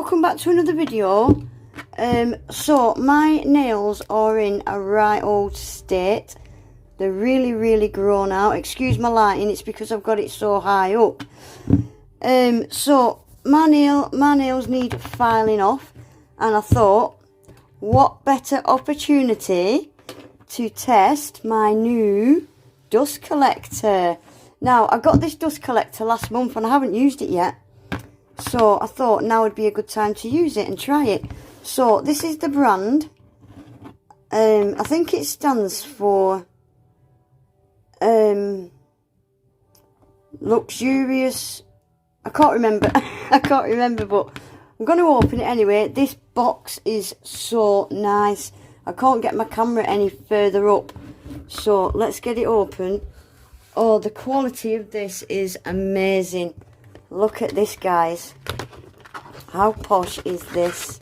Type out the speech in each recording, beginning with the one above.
welcome back to another video. So my nails are in a right old state. They're really grown out. Excuse my lighting, it's because I've got it so high up. So my nails need filing off, and I thought, what better opportunity to test my new dust collector. Now, I got this dust collector last month and I haven't used it yet. So I thought now would be a good time to use it and try it. So this is the brand. I think it stands for luxurious. I can't remember. I can't remember, but I'm going to open it anyway. This box is so nice. I can't get my camera any further up. So let's get it open. Oh, the quality of this is amazing. Look at this, guys. How posh is this?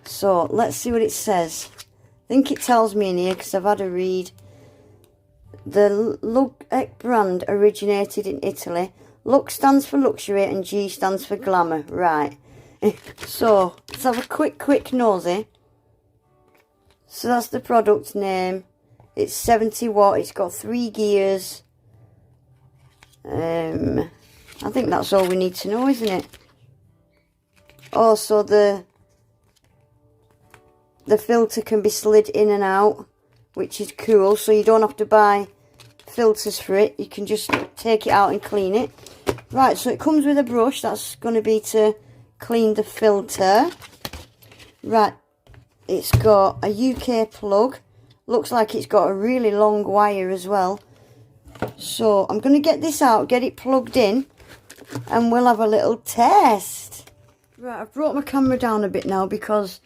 So let's see what it says. I think it tells me in here because I've had a read. The Lux brand originated in Italy. Lux stands for luxury and G stands for glamour. Right. So let's have a quick nosy. So that's the product name. It's 70 watt. It's got 3 gears. I think that's all we need to know, isn't it? Also, the filter can be slid in and out, which is cool. So you don't have to buy filters for it. You can just take it out and clean it. Right, so it comes with a brush. That's going to be to clean the filter. Right, it's got a UK plug. Looks like it's got a really long wire as well. So I'm going to get this out, get it plugged in, and we'll have a little test. Right, I've brought my camera down a bit now because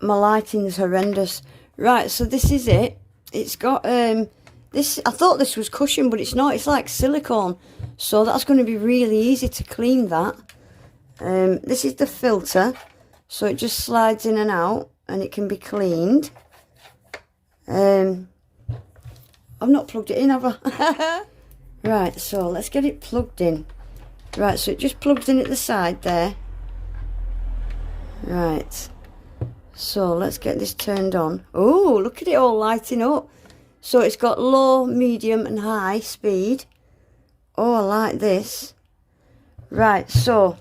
my lighting is horrendous. Right, so this is it. It's got this. I thought this was cushion, but it's not. It's like silicone, so that's going to be really easy to clean that. This is the filter, so it just slides in and out, and it can be cleaned. I've not plugged it in, have I? Right, so let's get it plugged in. Right, so it just plugs in at the side there. Right, so let's get this turned on. Oh, look at it all lighting up. So it's got low, medium and high speed. Oh, I like this. Right, so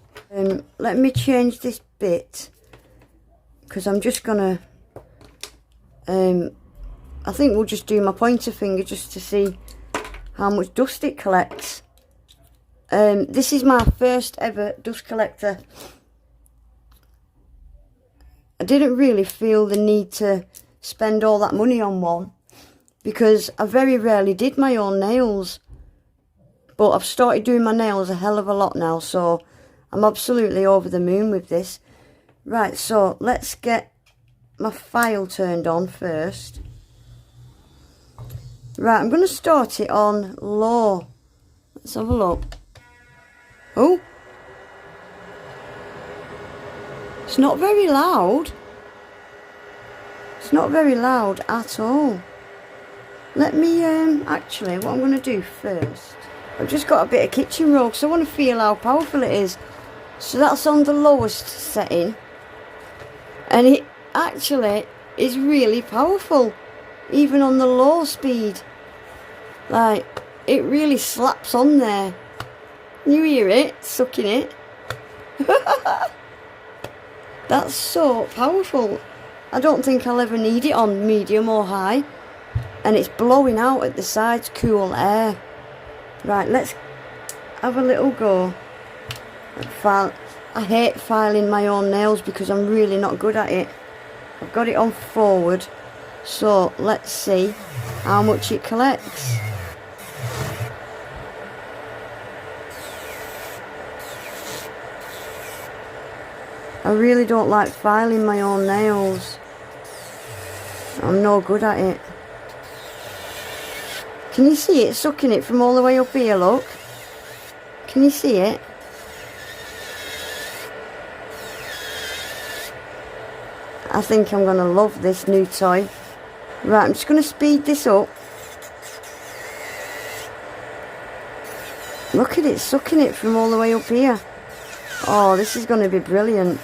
let me change this bit, because I'm just gonna I think we'll just do my pointer finger just to see how much dust it collects. This is my first ever dust collector. I didn't really feel the need to spend all that money on one because I very rarely did my own nails. But I've started doing my nails a hell of a lot now, so I'm absolutely over the moon with this. Right, so let's get my file turned on first. Right, I'm going to start it on low. Let's have a look. Oh. It's not very loud. It's not very loud at all. Let me, actually, what I'm going to do first. I've just got a bit of kitchen roll because I want to feel how powerful it is. So that's on the lowest setting. And it actually is really powerful. Even on the low speed. Like, it really slaps on there. You hear it, sucking it. That's so powerful. I don't think I'll ever need it on medium or high. And it's blowing out at the sides cool air. Right, let's have a little go. I hate filing my own nails because I'm really not good at it. I've got it on forward. So let's see how much it collects. I really don't like filing my own nails. I'm no good at it. Can you see it sucking it from all the way up here, look? Can you see it? I think I'm going to love this new toy. Right, I'm just going to speed this up. Look at it, sucking it from all the way up here. Oh, this is going to be brilliant.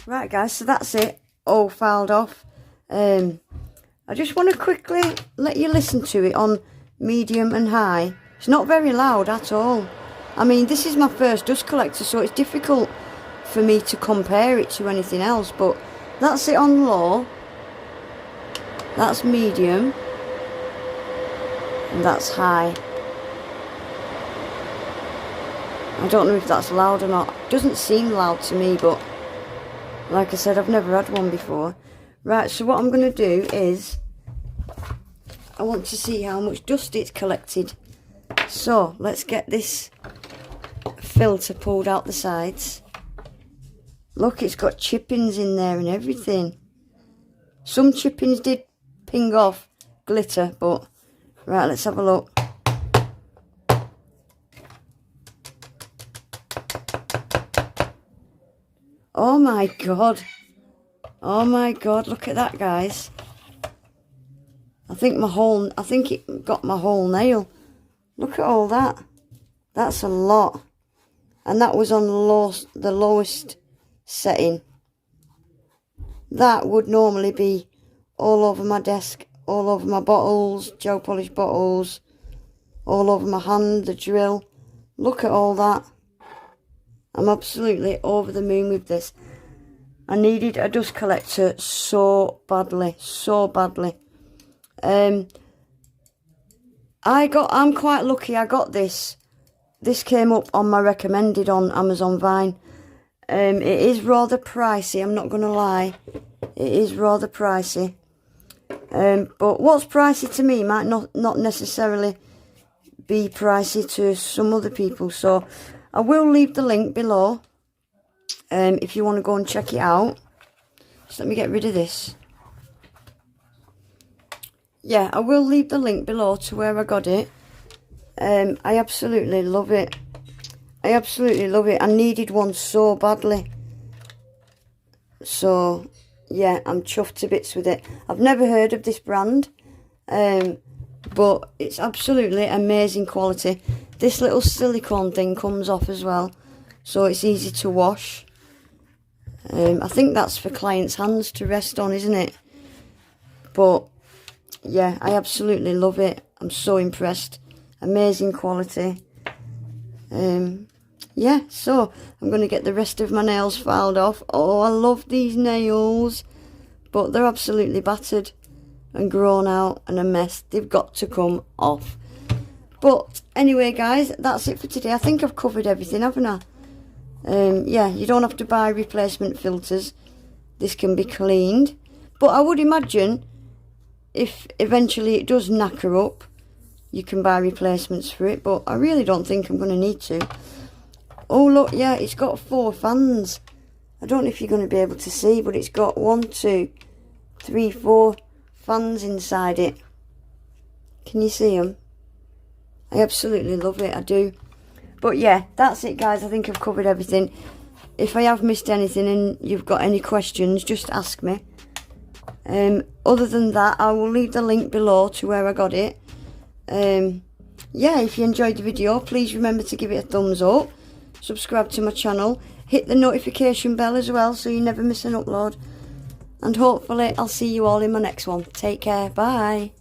Right guys, so that's it, all filed off. I just want to quickly let you listen to it on medium and high. It's not very loud at all. I mean, this is my first dust collector, so it's difficult for me to compare it to anything else, but that's it on low, that's medium, and that's high. I don't know if that's loud or not. It doesn't seem loud to me, but like I said, I've never had one before. Right, so what I'm going to do is, I want to see how much dust it's collected. So, let's get this filter pulled out the sides. Look, it's got chippings in there and everything. Some chippings did ping off glitter, but... Right, let's have a look. Oh my god. Oh my god, look at that, guys. I think it got my whole nail. Look at all that. That's a lot. And that was on the lowest setting. That would normally be all over my desk, all over my bottles, gel polish bottles, all over my hand, the drill. Look at all that. I'm absolutely over the moon with this. I needed a dust collector so badly, so badly. I'm quite lucky I got this. This came up on my recommended on Amazon Vine. It is rather pricey, I'm not going to lie. It is rather pricey. But what's pricey to me might not necessarily be pricey to some other people. So I will leave the link below if you want to go and check it out. Just let me get rid of this. Yeah, I will leave the link below to where I got it. I absolutely love it. I absolutely love it. I needed one so badly. So, yeah, I'm chuffed to bits with it. I've never heard of this brand. But it's absolutely amazing quality. This little silicone thing comes off as well, so it's easy to wash. I think that's for clients' hands to rest on, isn't it? But yeah, I absolutely love it. I'm so impressed. Amazing quality. Yeah, so I'm going to get the rest of my nails filed off. Oh, I love these nails, but they're absolutely battered and grown out and a mess. They've got to come off. But anyway guys, that's it for today. I think I've covered everything, haven't I? Yeah, you don't have to buy replacement filters. This can be cleaned. But I would imagine if eventually it does knacker up, you can buy replacements for it. But I really don't think I'm going to need to. Oh look, yeah, it's got 4 fans. I don't know if you're going to be able to see, but it's got 1, 2, 3, 4 fans inside it. Can you see them? I absolutely love it, I do. But yeah, that's it guys. I think I've covered everything. If I have missed anything and you've got any questions, just ask me. Other than that, I will leave the link below to where I got it. Yeah, if you enjoyed the video, please remember to give it a thumbs up. Subscribe to my channel. Hit the notification bell as well so you never miss an upload. And hopefully I'll see you all in my next one. Take care. Bye.